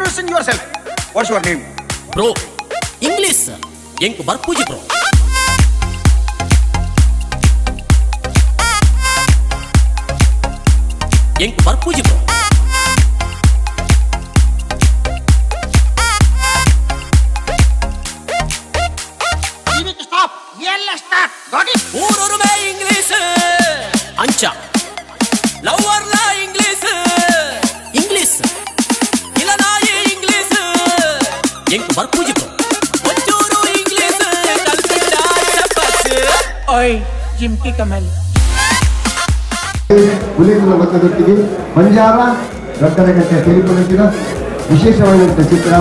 introducing yourself. What's your name? Bro, English. Enku barpuji bro. Enku barpuji bro. Stop. Yell start. Got it? Urume English. Ancha. Lover la English. English. Ilanai English. Enku barpuji bro. Ochuru English. Kalpita chapas. Oi, Jimmy Kamal. ಹುಲಿಗಳ ಒತ್ತಡೊಟ್ಟಿಗೆ ಬಂಜಾರ ರಕ್ಕನಗಟ್ಟೆ ಸೇರಿಕೊಳ್ಳುತ್ತಿರುವ ವಿಶೇಷವಾದಂಥ ಚಿತ್ರ